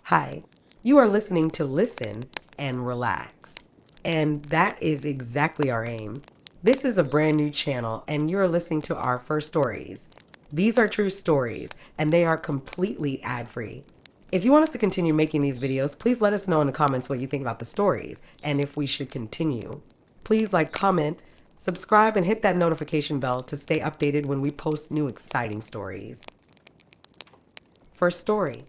Hi, you are listening to Listen and Relax. And that is exactly our aim. This is a brand new channel, and you're listening to our first stories. These are true stories, and they are completely ad free. If you want us to continue making these videos, please let us know in the comments what you think about the stories and if we should continue. Please like, comment, subscribe, and hit that notification bell to stay updated when we post new exciting stories. First story.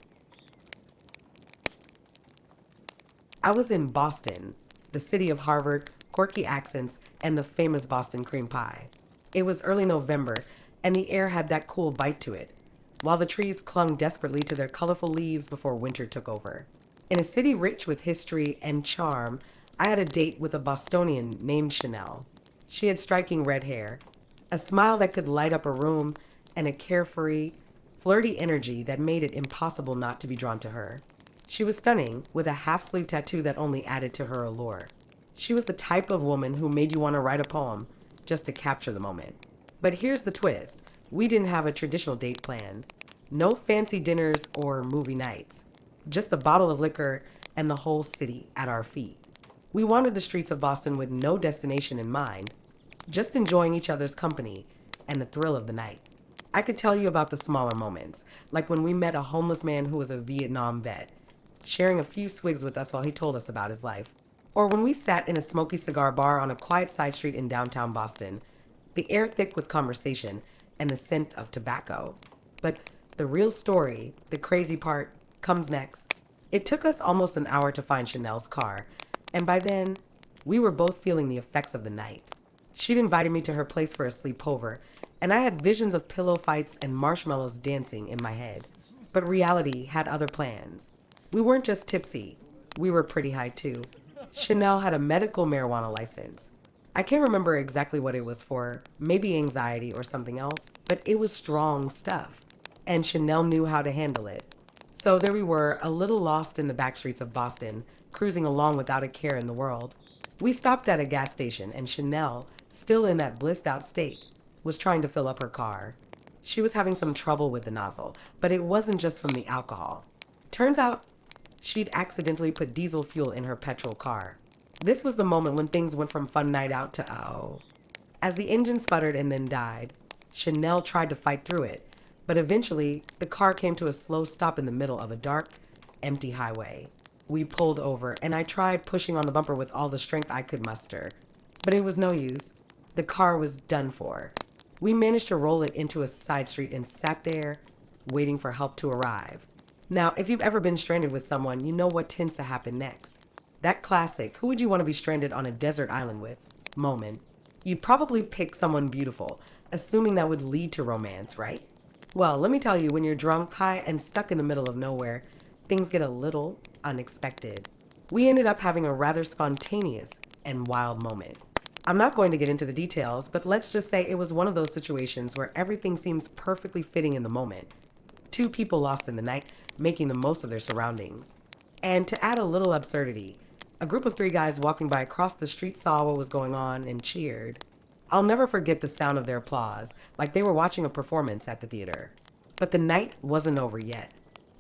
I was in Boston, the city of Harvard, quirky accents, and the famous Boston cream pie. It was early November, and the air had that cool bite to it, while the trees clung desperately to their colorful leaves before winter took over. In a city rich with history and charm, I had a date with a Bostonian named Chanel. She had striking red hair, a smile that could light up a room, and a carefree, flirty energy that made it impossible not to be drawn to her. She was stunning, with a half sleeve tattoo that only added to her allure. She was the type of woman who made you want to write a poem just to capture the moment. But here's the twist: we didn't have a traditional date planned. No fancy dinners or movie nights. Just a bottle of liquor and the whole city at our feet. We wandered the streets of Boston with no destination in mind, just enjoying each other's company and the thrill of the night. I could tell you about the smaller moments, like when we met a homeless man who was a Vietnam vet, sharing a few swigs with us while he told us about his life. Or when we sat in a smoky cigar bar on a quiet side street in downtown Boston, the air thick with conversation and the scent of tobacco. But the real story, the crazy part, comes next. It took us almost an hour to find Chanel's car, and by then, we were both feeling the effects of the night. She'd invited me to her place for a sleepover, and I had visions of pillow fights and marshmallows dancing in my head. But reality had other plans. We weren't just tipsy, we were pretty high too. Chanel had a medical marijuana license. I can't remember exactly what it was for, maybe anxiety or something else, but it was strong stuff. And Chanel knew how to handle it. So there we were, a little lost in the back streets of Boston, cruising along without a care in the world. We stopped at a gas station, and Chanel, still in that blissed out state, was trying to fill up her car. She was having some trouble with the nozzle, but it wasn't just from the alcohol. Turns out she'd accidentally put diesel fuel in her petrol car. This was the moment when things went from fun night out to oh. As the engine sputtered and then died, Chanel tried to fight through it, but eventually the car came to a slow stop in the middle of a dark, empty highway. We pulled over, and I tried pushing on the bumper with all the strength I could muster. But it was no use. The car was done for. We managed to roll it into a side street and sat there, waiting for help to arrive. Now, if you've ever been stranded with someone, you know what tends to happen next. That classic, who would you want to be stranded on a desert island with moment. You'd probably pick someone beautiful, assuming that would lead to romance, right? Well, let me tell you, when you're drunk, high, and stuck in the middle of nowhere, things get a little unexpected. We ended up having a rather spontaneous and wild moment. I'm not going to get into the details, but let's just say it was one of those situations where everything seems perfectly fitting in the moment. Two people lost in the night, making the most of their surroundings. And to add a little absurdity, a group of three guys walking by across the street saw what was going on and cheered. I'll never forget the sound of their applause, like they were watching a performance at the theater. But the night wasn't over yet.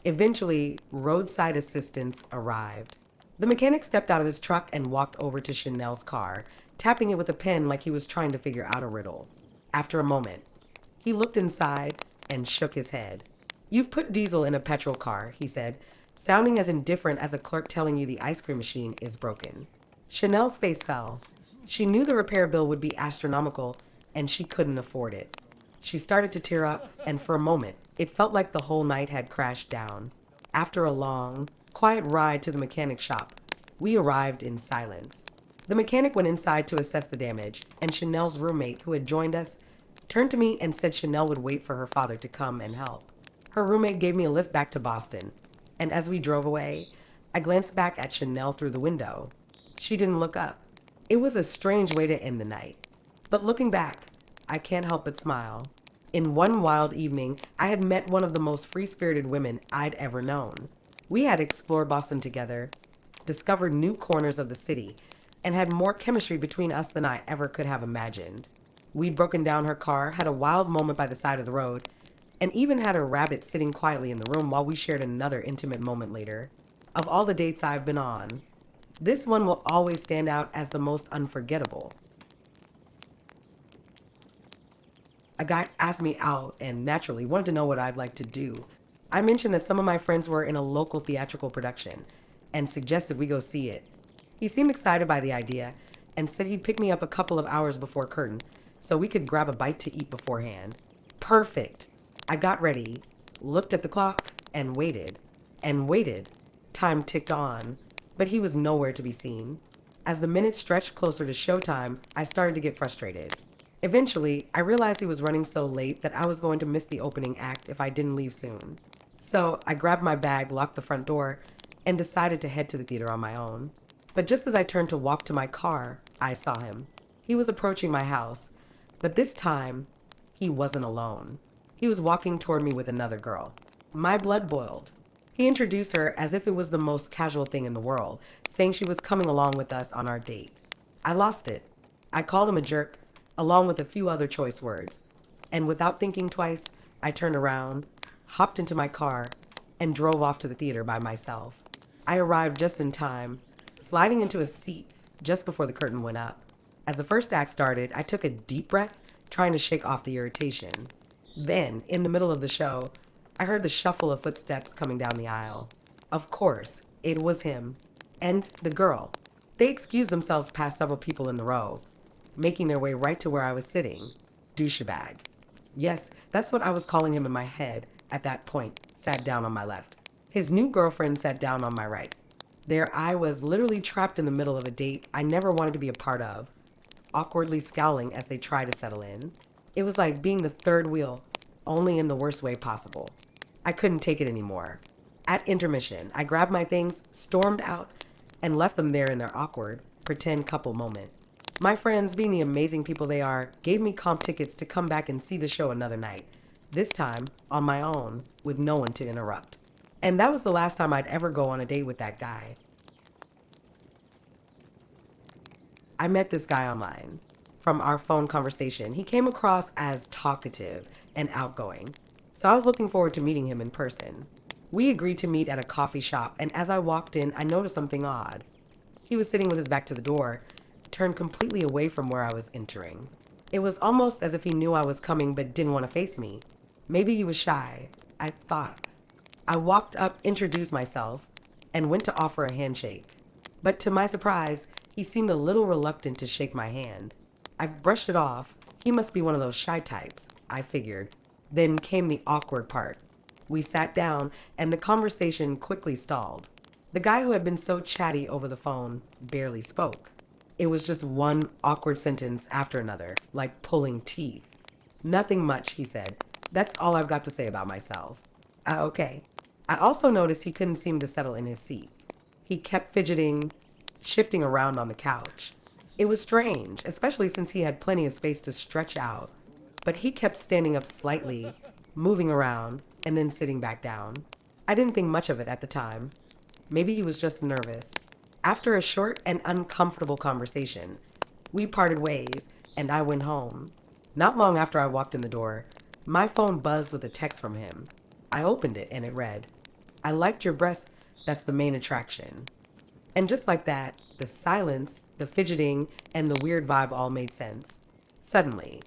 Eventually, roadside assistance arrived. The mechanic stepped out of his truck and walked over to Chanel's car, tapping it with a pen like he was trying to figure out a riddle. After a moment, he looked inside and shook his head. "You've put diesel in a petrol car," he said, sounding as indifferent as a clerk telling you the ice cream machine is broken. Chanel's face fell. She knew the repair bill would be astronomical, and she couldn't afford it. She started to tear up, and for a moment, it felt like the whole night had crashed down. After a long, quiet ride to the mechanic shop, we arrived in silence. The mechanic went inside to assess the damage, and Chanel's roommate, who had joined us, turned to me and said Chanel would wait for her father to come and help. Her roommate gave me a lift back to Boston, and as we drove away, I glanced back at Chanel through the window. She didn't look up. It was a strange way to end the night. But looking back, I can't help but smile. In one wild evening, I had met one of the most free-spirited women I'd ever known. We had explored Boston together, discovered new corners of the city, and had more chemistry between us than I ever could have imagined. We'd broken down her car, had a wild moment by the side of the road, and even had a rabbit sitting quietly in the room while we shared another intimate moment later. Of all the dates I've been on, this one will always stand out as the most unforgettable. A guy asked me out and naturally wanted to know what I'd like to do. I mentioned that some of my friends were in a local theatrical production and suggested we go see it. He seemed excited by the idea and said he'd pick me up a couple of hours before curtain so we could grab a bite to eat beforehand. Perfect. I got ready, looked at the clock, and waited. And waited. Time ticked on, but he was nowhere to be seen. As the minutes stretched closer to showtime, I started to get frustrated. Eventually, I realized he was running so late that I was going to miss the opening act if I didn't leave soon. So I grabbed my bag, locked the front door, and decided to head to the theater on my own. But just as I turned to walk to my car, I saw him. He was approaching my house, but this time, he wasn't alone. He was walking toward me with another girl. My blood boiled. He introduced her as if it was the most casual thing in the world, saying she was coming along with us on our date. I lost it. I called him a jerk, along with a few other choice words. And without thinking twice, I turned around, hopped into my car, and drove off to the theater by myself. I arrived just in time, sliding into a seat just before the curtain went up. As the first act started, I took a deep breath, trying to shake off the irritation. Then, in the middle of the show, I heard the shuffle of footsteps coming down the aisle. Of course, it was him. And the girl. They excused themselves past several people in the row, making their way right to where I was sitting. Douchebag. Yes, that's what I was calling him in my head at that point, sat down on my left. His new girlfriend sat down on my right. There I was, literally trapped in the middle of a date I never wanted to be a part of, awkwardly scowling as they tried to settle in. It was like being the third wheel, only in the worst way possible. I couldn't take it anymore. At intermission, I grabbed my things, stormed out, and left them there in their awkward, pretend couple moment. My friends, being the amazing people they are, gave me comp tickets to come back and see the show another night. This time, on my own, with no one to interrupt. And that was the last time I'd ever go on a date with that guy. I met this guy online. From our phone conversation, he came across as talkative and outgoing, so I was looking forward to meeting him in person. We agreed to meet at a coffee shop, and as I walked in, I noticed something odd. He was sitting with his back to the door, turned completely away from where I was entering. It was almost as if he knew I was coming but didn't want to face me. Maybe he was shy, I thought. I walked up, introduced myself, and went to offer a handshake. But to my surprise, he seemed a little reluctant to shake my hand. I brushed it off. He must be one of those shy types, I figured. Then came the awkward part. We sat down, and the conversation quickly stalled. The guy who had been so chatty over the phone barely spoke. It was just one awkward sentence after another, like pulling teeth. Nothing much, he said. That's all I've got to say about myself. Okay. I also noticed he couldn't seem to settle in his seat. He kept fidgeting, shifting around on the couch. It was strange, especially since he had plenty of space to stretch out. But he kept standing up slightly, moving around, and then sitting back down. I didn't think much of it at the time. Maybe he was just nervous. After a short and uncomfortable conversation, we parted ways, and I went home. Not long after I walked in the door, my phone buzzed with a text from him. I opened it, and it read, "I liked your breasts, that's the main attraction." And just like that, the silence, the fidgeting, and the weird vibe all made sense. Suddenly,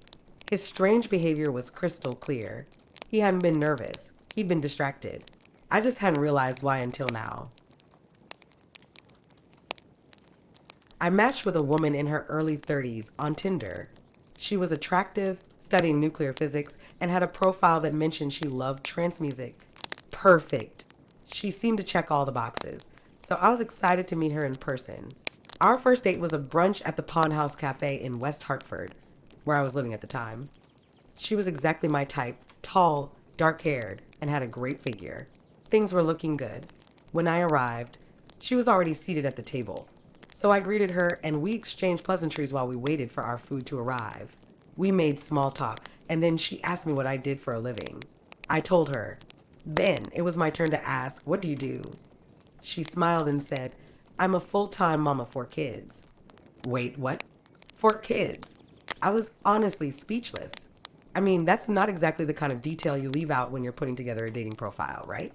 his strange behavior was crystal clear. He hadn't been nervous. He'd been distracted. I just hadn't realized why until now. I matched with a woman in her early 30s on Tinder. She was attractive, studying nuclear physics, and had a profile that mentioned she loved trance music. Perfect. She seemed to check all the boxes, so I was excited to meet her in person. Our first date was a brunch at the Pond House Cafe in West Hartford, where I was living at the time. She was exactly my type, tall, dark-haired, and had a great figure. Things were looking good. When I arrived, she was already seated at the table. So I greeted her, and we exchanged pleasantries while we waited for our food to arrive. We made small talk, and then she asked me what I did for a living. I told her. Then it was my turn to ask, "What do you do?" She smiled and said, "I'm a full-time mama for kids." Wait, what? For kids? I was honestly speechless. I mean, that's not exactly the kind of detail you leave out when you're putting together a dating profile, right?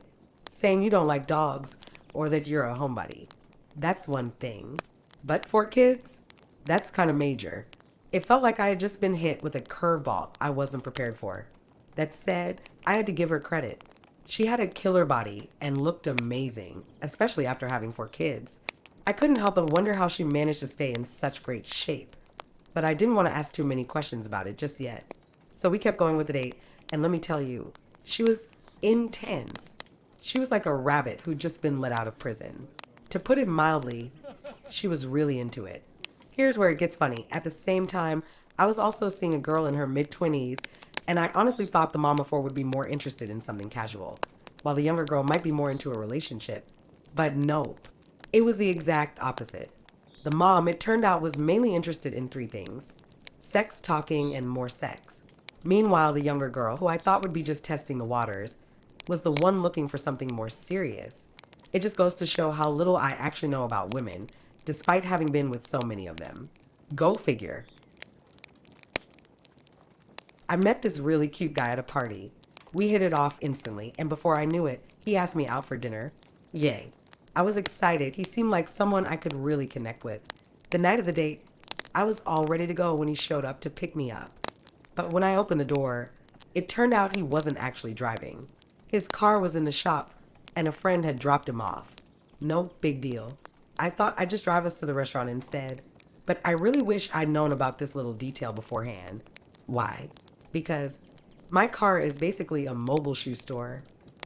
Saying you don't like dogs or that you're a homebody. That's one thing. But for kids, that's kind of major. It felt like I had just been hit with a curveball I wasn't prepared for. That said, I had to give her credit. She had a killer body and looked amazing, especially after having 4 kids. I couldn't help but wonder how she managed to stay in such great shape. But I didn't want to ask too many questions about it just yet. So we kept going with the date, and let me tell you, she was intense. She was like a rabbit who'd just been let out of prison. To put it mildly, she was really into it. Here's where it gets funny. At the same time, I was also seeing a girl in her mid-20s, and I honestly thought the mom of 4 would be more interested in something casual, while the younger girl might be more into a relationship. But nope. It was the exact opposite. The mom, it turned out, was mainly interested in 3 things: sex, talking, and more sex. Meanwhile, the younger girl, who I thought would be just testing the waters, was the one looking for something more serious. It just goes to show how little I actually know about women, despite having been with so many of them. Go figure. I met this really cute guy at a party. We hit it off instantly, and before I knew it, he asked me out for dinner. Yay. I was excited. He seemed like someone I could really connect with. The night of the date, I was all ready to go when he showed up to pick me up. But when I opened the door, it turned out he wasn't actually driving. His car was in the shop, and a friend had dropped him off. No big deal. I thought I'd just drive us to the restaurant instead. But I really wish I'd known about this little detail beforehand. Why? Because my car is basically a mobile shoe store.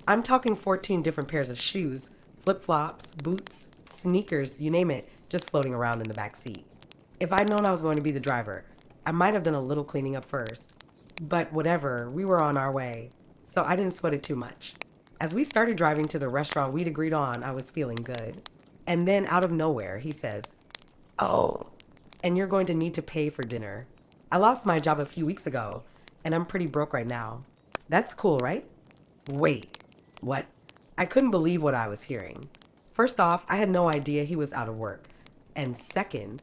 I'm talking 14 different pairs of shoes, flip-flops, boots, sneakers, you name it, just floating around in the back seat. If I'd known I was going to be the driver, I might have done a little cleaning up first. But whatever, we were on our way, so I didn't sweat it too much. As we started driving to the restaurant we'd agreed on, I was feeling good. And then out of nowhere, he says, "Oh, and you're going to need to pay for dinner. I lost my job a few weeks ago, and I'm pretty broke right now. That's cool, right?" Wait, what? I couldn't believe what I was hearing. First off, I had no idea he was out of work. And second,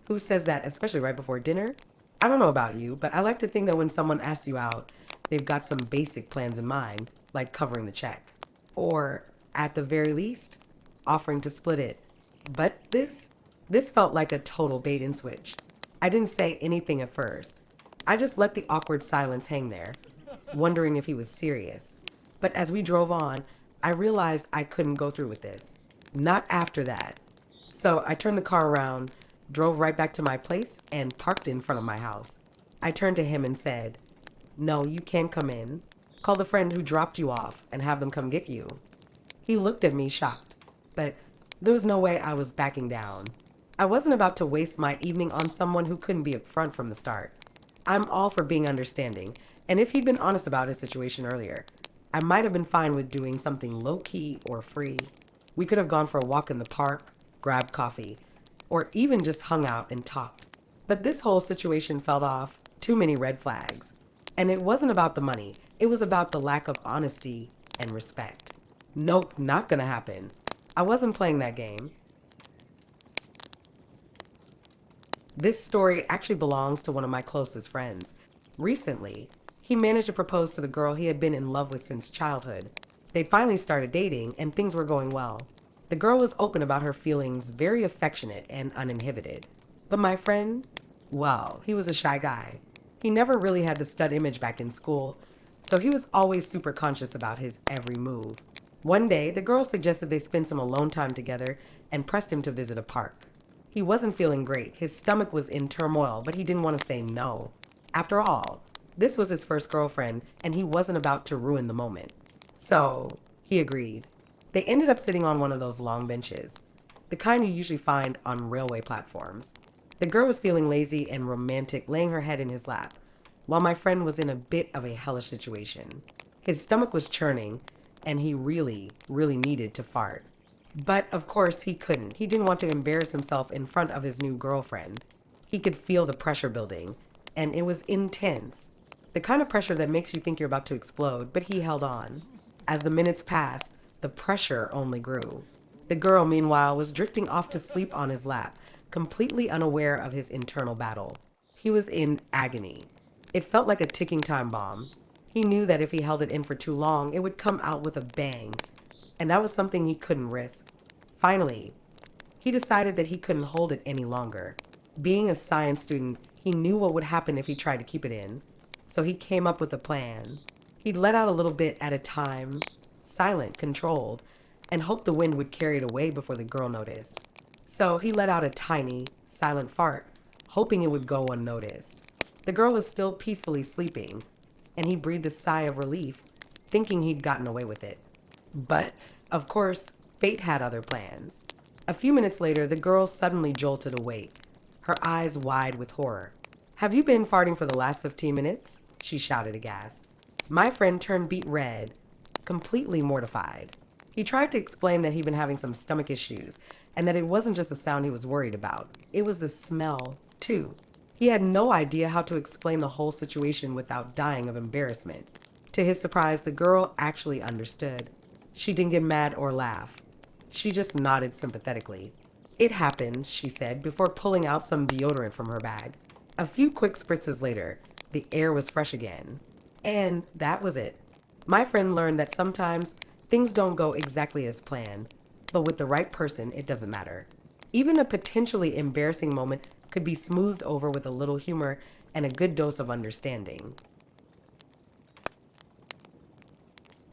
who says that, especially right before dinner? I don't know about you, but I like to think that when someone asks you out, they've got some basic plans in mind, like covering the check. Or, at the very least, offering to split it. But this felt like a total bait and switch. I didn't say anything at first. I just let the awkward silence hang there, wondering if he was serious. But as we drove on, I realized I couldn't go through with this. Not after that. So I turned the car around, drove right back to my place, and parked in front of my house. I turned to him and said, "No, you can't come in. Call the friend who dropped you off and have them come get you." He looked at me shocked, but there was no way I was backing down. I wasn't about to waste my evening on someone who couldn't be upfront from the start. I'm all for being understanding, and if he'd been honest about his situation earlier, I might have been fine with doing something low-key or free. We could have gone for a walk in the park, grabbed coffee, or even just hung out and talked. But this whole situation felt off. Too many red flags. And it wasn't about the money. It was about the lack of honesty and respect. Nope, not gonna happen. I wasn't playing that game. This story actually belongs to one of my closest friends. Recently, he managed to propose to the girl he had been in love with since childhood. They finally started dating, and things were going well. The girl was open about her feelings, very affectionate and uninhibited. But my friend, well, he was a shy guy. He never really had the stud image back in school, so he was always super conscious about his every move. One day, the girl suggested they spend some alone time together and pressed him to visit a park. He wasn't feeling great. His stomach was in turmoil, but he didn't want to say no. After all, this was his first girlfriend, and he wasn't about to ruin the moment. So, he agreed. They ended up sitting on one of those long benches, the kind you usually find on railway platforms. The girl was feeling lazy and romantic, laying her head in his lap, while my friend was in a bit of a hellish situation. His stomach was churning, and he really, really needed to fart. But, of course, he couldn't. He didn't want to embarrass himself in front of his new girlfriend. He could feel the pressure building, and it was intense. The kind of pressure that makes you think you're about to explode, but he held on. As the minutes passed, the pressure only grew. The girl, meanwhile, was drifting off to sleep on his lap, completely unaware of his internal battle. He was in agony. It felt like a ticking time bomb. He knew that if he held it in for too long, it would come out with a bang, and that was something he couldn't risk. Finally, he decided that he couldn't hold it any longer. Being a science student, he knew what would happen if he tried to keep it in. So he came up with a plan. He'd let out a little bit at a time, silent, controlled, and hoped the wind would carry it away before the girl noticed. So he let out a tiny, silent fart, hoping it would go unnoticed. The girl was still peacefully sleeping, and he breathed a sigh of relief, thinking he'd gotten away with it. But, of course, fate had other plans. A few minutes later, the girl suddenly jolted awake, her eyes wide with horror. "Have you been farting for the last 15 minutes?" she shouted aghast. My friend turned beet red, completely mortified. He tried to explain that he'd been having some stomach issues and that it wasn't just the sound he was worried about. It was the smell, too. He had no idea how to explain the whole situation without dying of embarrassment. To his surprise, the girl actually understood. She didn't get mad or laugh. She just nodded sympathetically. "It happened," she said, before pulling out some deodorant from her bag. A few quick spritzes later, the air was fresh again. And that was it. My friend learned that sometimes things don't go exactly as planned, but with the right person, it doesn't matter. Even a potentially embarrassing moment could be smoothed over with a little humor and a good dose of understanding.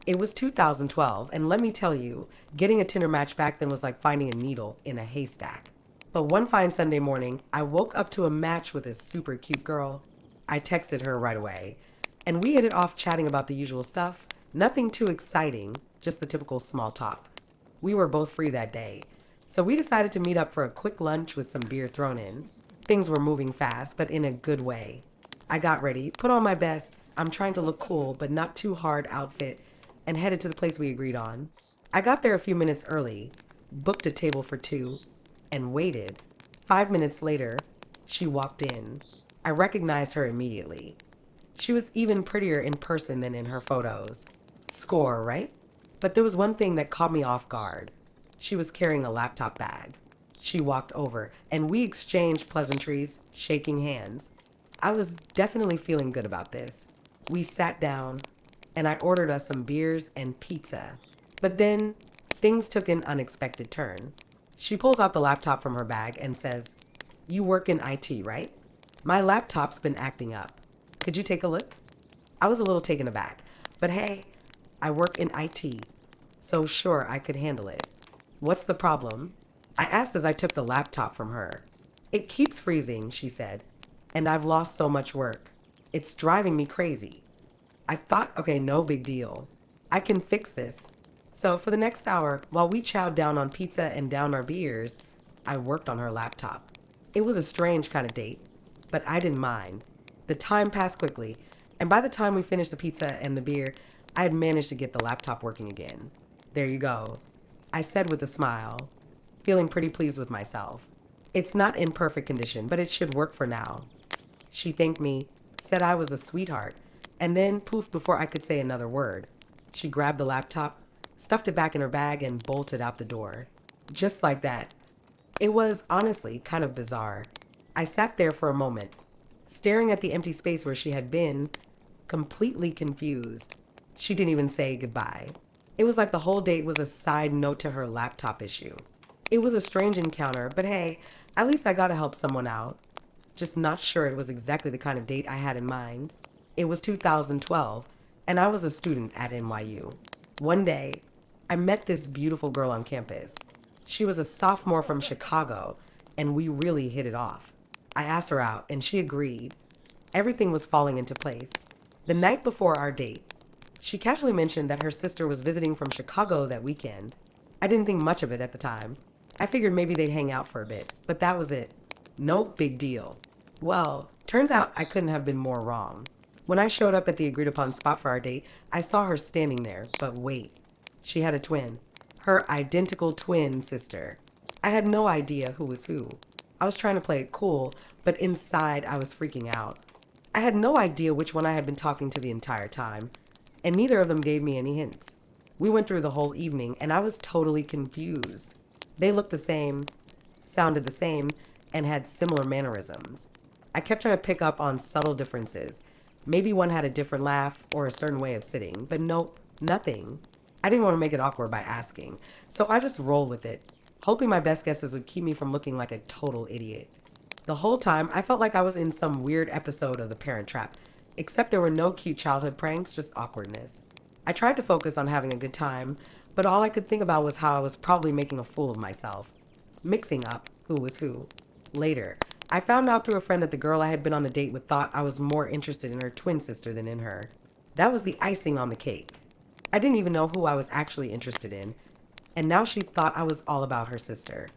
It was 2012, and let me tell you, getting a Tinder match back then was like finding a needle in a haystack. But one fine Sunday morning, I woke up to a match with a super cute girl. I texted her right away, and we hit it off chatting about the usual stuff. Nothing too exciting, just the typical small talk. We were both free that day, so we decided to meet up for a quick lunch with some beer thrown in. Things were moving fast, but in a good way. I got ready, put on my best, I'm trying to look cool, but not too hard outfit, and headed to the place we agreed on. I got there a few minutes early, booked a table for two, and waited. 5 minutes later, she walked in. I recognized her immediately. She was even prettier in person than in her photos. Score, right? But there was one thing that caught me off guard. She was carrying a laptop bag. She walked over, and we exchanged pleasantries, shaking hands. I was definitely feeling good about this. We sat down, and I ordered us some beers and pizza. But then, things took an unexpected turn. She pulls out the laptop from her bag and says, "You work in IT, right? My laptop's been acting up. Could you take a look?" I was a little taken aback, but hey, I work in IT, so sure I could handle it. "What's the problem?" I asked as I took the laptop from her. "It keeps freezing," she said, "and I've lost so much work. It's driving me crazy." I thought, okay, no big deal. I can fix this. So for the next hour, while we chowed down on pizza and downed our beers, I worked on her laptop. It was a strange kind of date, but I didn't mind. The time passed quickly, and by the time we finished the pizza and the beer, I had managed to get the laptop working again. "There you go," I said with a smile, feeling pretty pleased with myself. "It's not in perfect condition, but it should work for now." She thanked me, said I was a sweetheart, and then poofed before I could say another word. She grabbed the laptop, stuffed it back in her bag, and bolted out the door. Just like that. It was, honestly, kind of bizarre. I sat there for a moment, staring at the empty space where she had been, completely confused. She didn't even say goodbye. It was like the whole date was a side note to her laptop issue. It was a strange encounter, but hey, at least I got to help someone out. Just not sure it was exactly the kind of date I had in mind. It was 2012, and I was a student at NYU. One day, I met this beautiful girl on campus. She was a sophomore from Chicago, and we really hit it off. I asked her out, and she agreed. Everything was falling into place. The night before our date, she casually mentioned that her sister was visiting from Chicago that weekend. I didn't think much of it at the time. I figured maybe they'd hang out for a bit, but that was it. No big deal. Well, turns out I couldn't have been more wrong. When I showed up at the agreed upon spot for our date, I saw her standing there, but wait. She had a twin. Her identical twin sister. I had no idea who was who. I was trying to play it cool, but inside I was freaking out. I had no idea which one I had been talking to the entire time, and neither of them gave me any hints. We went through the whole evening, and I was totally confused. They looked the same, sounded the same, and had similar mannerisms. I kept trying to pick up on subtle differences, Maybe one had a different laugh or a certain way of sitting, but nope, nothing. I didn't want to make it awkward by asking, so I just rolled with it, hoping my best guesses would keep me from looking like a total idiot. The whole time, I felt like I was in some weird episode of The Parent Trap, except there were no cute childhood pranks, just awkwardness. I tried to focus on having a good time, but all I could think about was how I was probably making a fool of myself, mixing up who was who. Later, I found out through a friend that the girl I had been on a date with thought I was more interested in her twin sister than in her. That was the icing on the cake. I didn't even know who I was actually interested in, and now she thought I was all about her sister.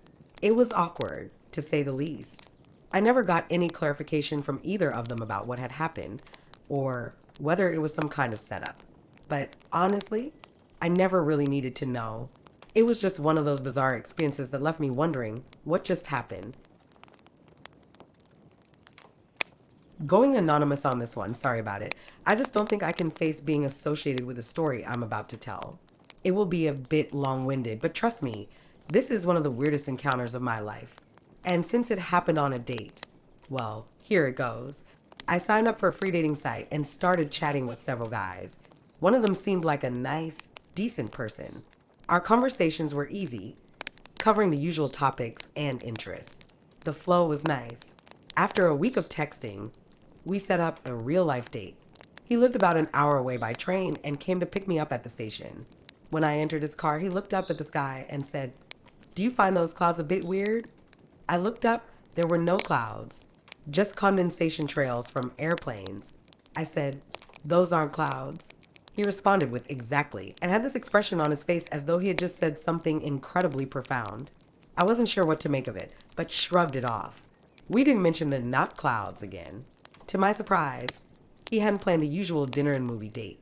It was awkward, to say the least. I never got any clarification from either of them about what had happened, or whether it was some kind of setup. But honestly, I never really needed to know. It was just one of those bizarre experiences that left me wondering what just happened. Going anonymous on this one, sorry about it. I just don't think I can face being associated with the story I'm about to tell. It will be a bit long-winded, but trust me, this is one of the weirdest encounters of my life. And since it happened on a date, well, here it goes. I signed up for a free dating site and started chatting with several guys. One of them seemed like a nice, decent person. Our conversations were easy, covering the usual topics and interests. The flow was nice. After a week of texting, we set up a real-life date. He lived about an hour away by train and came to pick me up at the station. When I entered his car, he looked up at the sky and said, "Do you find those clouds a bit weird?" I looked up. There were no clouds, just condensation trails from airplanes. I said, "Those aren't clouds." He responded with "exactly," and had this expression on his face as though he had just said something incredibly profound. I wasn't sure what to make of it, but shrugged it off. We didn't mention the not clouds again. To my surprise, he hadn't planned the usual dinner and movie date.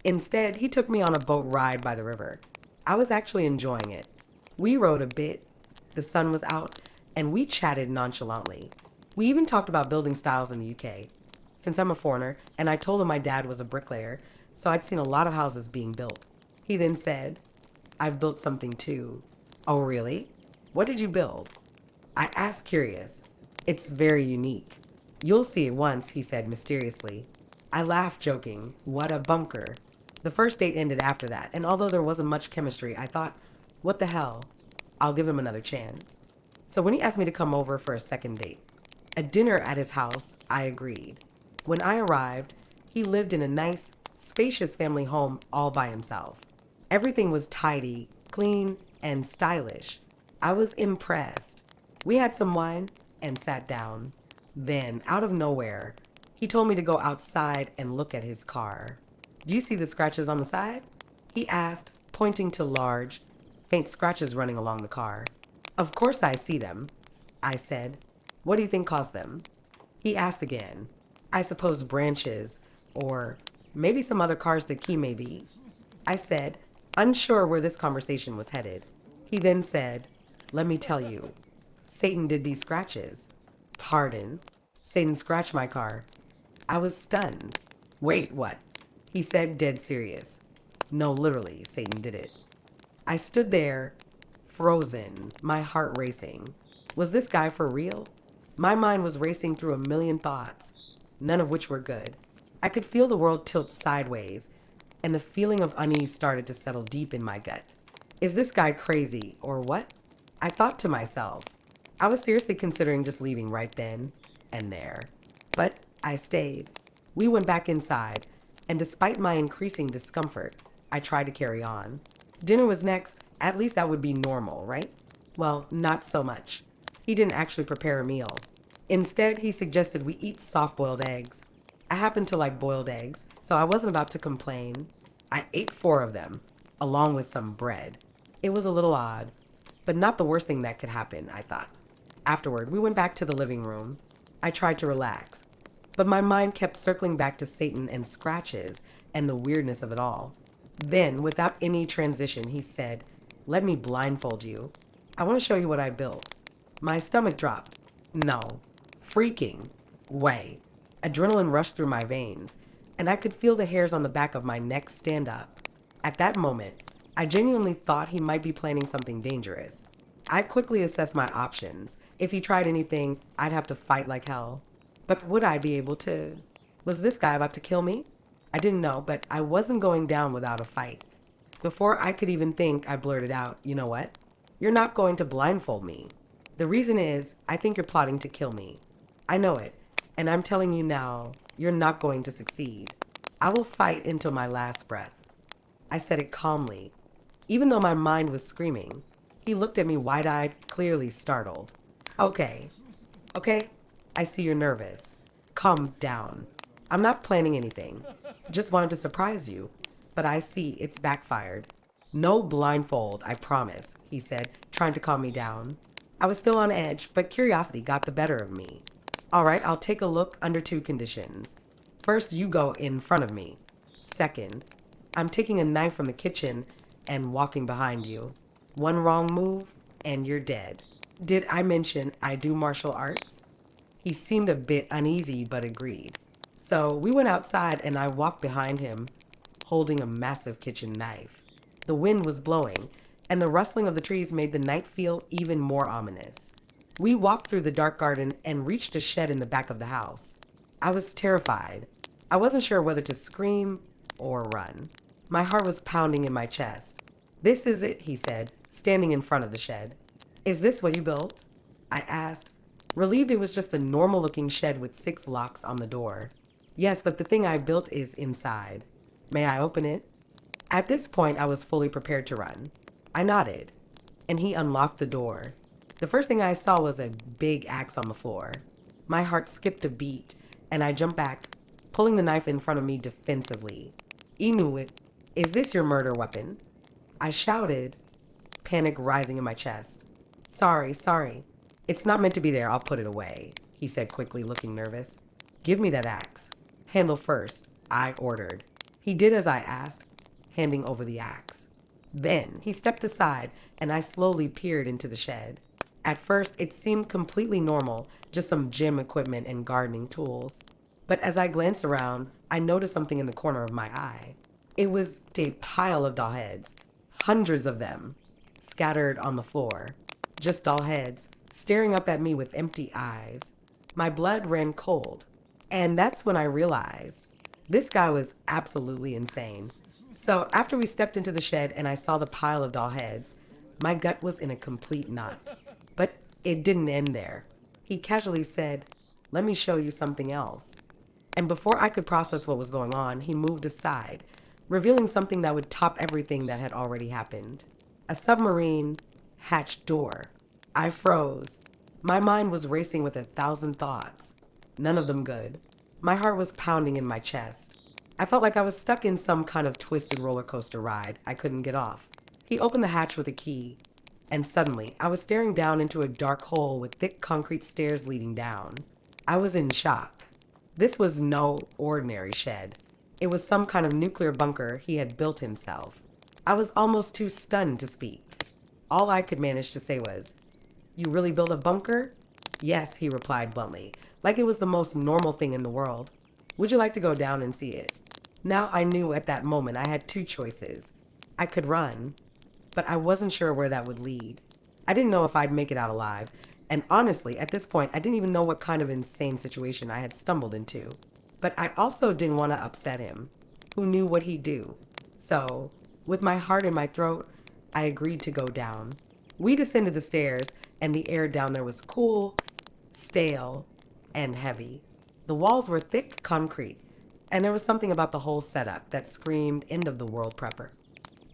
Instead, he took me on a boat ride by the river. I was actually enjoying it. We rowed a bit, the sun was out, and we chatted nonchalantly. We even talked about building styles in the UK. Since I'm a foreigner, and I told him my dad was a bricklayer, so I'd seen a lot of houses being built. He then said, "I've built something too." "Oh, really? What did you build?" I asked, curious. "It's very unique. You'll see it once," he said mysteriously. I laughed, joking, "What a bunker." The first date ended after that, and although there wasn't much chemistry, I thought, what the hell? I'll give him another chance. So when he asked me to come over for a second date, a dinner at his house, I agreed. When I arrived, he lived in a nice, spacious family home all by himself. Everything was tidy, clean, and stylish. I was impressed. We had some wine and sat down. Then, out of nowhere, he told me to go outside and look at his car. "Do you see the scratches on the side?" he asked, pointing to large, faint scratches running along the car. "Of course I see them," I said. "What do you think caused them?" He asked again. "I suppose branches, or maybe some other cars the key may be." I said, unsure where this conversation was headed. He then said, "Let me tell you, Satan did these scratches." "Pardon?" "Satan scratched my car." I was stunned. "Wait, what?" He said, dead serious. "No, literally, Satan did it." I stood there, frozen, my heart racing. Was this guy for real? My mind was racing through a million thoughts, none of which were good. I could feel the world tilt sideways, and the feeling of unease started to settle deep in my gut. Is this guy crazy, or what? I thought to myself. I was seriously considering just leaving right then and there. But I stayed. We went back inside, and despite my increasing discomfort, I tried to carry on. Dinner was next. At least that would be normal, right? Well, not so much. He didn't actually prepare a meal. Instead, he suggested we eat soft-boiled eggs. I happen to like boiled eggs, so I wasn't about to complain. I ate 4 of them, along with some bread. It was a little odd, but not the worst thing that could happen, I thought. Afterward, we went back to the living room. I tried to relax, but my mind kept circling back to Satan and scratches and the weirdness of it all. Then, without any transition, he said, "Let me blindfold you. I want to show you what I built." My stomach dropped. No. Freaking way. Adrenaline rushed through my veins, and I could feel the hairs on the back of my neck stand up. At that moment, I genuinely thought he might be planning something dangerous. I quickly assessed my options. If he tried anything, I'd have to fight like hell. But would I be able to? Was this guy about to kill me? I didn't know, but I wasn't going down without a fight. Before I could even think, I blurted out, "You know what? You're not going to blindfold me. The reason is, I think you're plotting to kill me. I know it, and I'm telling you now, you're not going to succeed. I will fight until my last breath." I said it calmly, even though my mind was screaming. He looked at me wide-eyed, clearly startled. Okay, okay, I see you're nervous. Calm down. I'm not planning anything. Just wanted to surprise you. But I see it's backfired. No blindfold, I promise, he said, trying to calm me down. I was still on edge, but curiosity got the better of me. All right, I'll take a look under two conditions. First, you go in front of me. Second, I'm taking a knife from the kitchen and walking behind you. One wrong move, and you're dead. Did I mention I do martial arts? He seemed a bit uneasy, but agreed. So we went outside and I walked behind him, holding a massive kitchen knife. The wind was blowing, and the rustling of the trees made the night feel even more ominous. We walked through the dark garden and reached a shed in the back of the house. I was terrified. I wasn't sure whether to scream or run. My heart was pounding in my chest. "This is it," he said, standing in front of the shed. "Is this what you built?" I asked, relieved it was just a normal-looking shed with 6 locks on the door. "Yes, but the thing I built is inside. May I open it?" At this point, I was fully prepared to run. I nodded, and he unlocked the door. The first thing I saw was a big axe on the floor. My heart skipped a beat, and I jumped back, pulling the knife in front of me defensively. "Inuit, is this your murder weapon?" I shouted, panic rising in my chest. Sorry. It's not meant to be there. I'll put it away," he said quickly, looking nervous. "Give me that axe. Handle first," I ordered. He did as I asked, handing over the axe. Then he stepped aside, and I slowly peered into the shed. At first, it seemed completely normal, just some gym equipment and gardening tools. But as I glanced around, I noticed something in the corner of my eye. It was a pile of doll heads, hundreds of them, scattered on the floor. Just doll heads, staring up at me with empty eyes. My blood ran cold, and that's when I realized this guy was absolutely insane. So after we stepped into the shed and I saw the pile of doll heads, my gut was in a complete knot. But it didn't end there. He casually said, "Let me show you something else." And before I could process what was going on, he moved aside, revealing something that would top everything that had already happened. A submarine hatch door. I froze. My mind was racing with 1,000 thoughts, none of them good. My heart was pounding in my chest. I felt like I was stuck in some kind of twisted roller coaster ride I couldn't get off. He opened the hatch with a key, and suddenly I was staring down into a dark hole with thick concrete stairs leading down. I was in shock. This was no ordinary shed. It was some kind of nuclear bunker he had built himself. I was almost too stunned to speak. All I could manage to say was, "You really built a bunker?" "Yes," he replied bluntly, like it was the most normal thing in the world. "Would you like to go down and see it?" Now I knew at that moment I had 2 choices. I could run, but I wasn't sure where that would lead. I didn't know if I'd make it out alive, and honestly, at this point, I didn't even know what kind of insane situation I had stumbled into. But I also didn't want to upset him. Who knew what he'd do? So, with my heart in my throat, I agreed to go down. We descended the stairs, and the air down there was cool, stale, and heavy. The walls were thick concrete, and there was something about the whole setup that screamed end of the world prepper.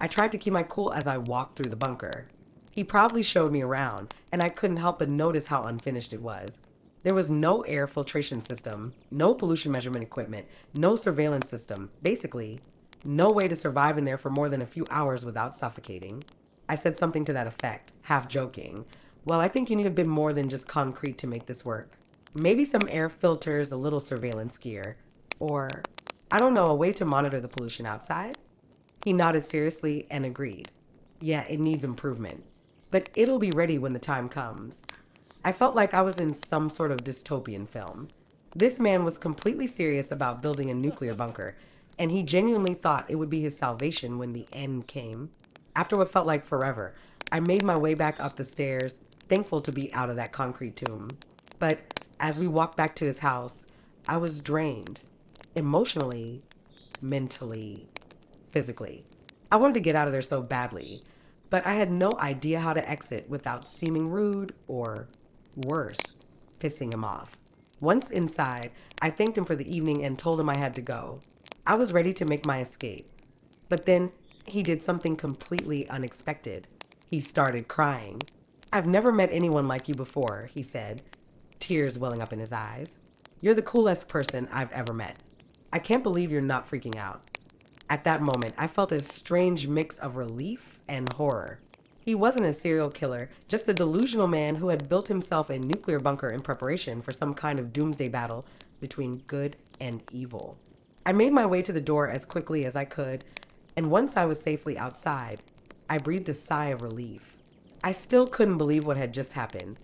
I tried to keep my cool as I walked through the bunker. He proudly showed me around, and I couldn't help but notice how unfinished it was. There was no air filtration system, no pollution measurement equipment, no surveillance system. Basically, no way to survive in there for more than a few hours without suffocating. I said something to that effect, half joking. "Well, I think you need a bit more than just concrete to make this work. Maybe some air filters, a little surveillance gear, or, I don't know, a way to monitor the pollution outside?" He nodded seriously and agreed. "Yeah, it needs improvement, but it'll be ready when the time comes." I felt like I was in some sort of dystopian film. This man was completely serious about building a nuclear bunker, and he genuinely thought it would be his salvation when the end came. After what felt like forever, I made my way back up the stairs, thankful to be out of that concrete tomb. But as we walked back to his house, I was drained. emotionally, mentally, physically. I wanted to get out of there so badly, but I had no idea how to exit without seeming rude or, worse, pissing him off. Once inside, I thanked him for the evening and told him I had to go. I was ready to make my escape, but then he did something completely unexpected. He started crying. "I've never met anyone like you before," he said, tears welling up in his eyes. "You're the coolest person I've ever met. I can't believe you're not freaking out." At that moment, I felt a strange mix of relief and horror. He wasn't a serial killer, just a delusional man who had built himself a nuclear bunker in preparation for some kind of doomsday battle between good and evil. I made my way to the door as quickly as I could, and once I was safely outside, I breathed a sigh of relief. I still couldn't believe what had just happened.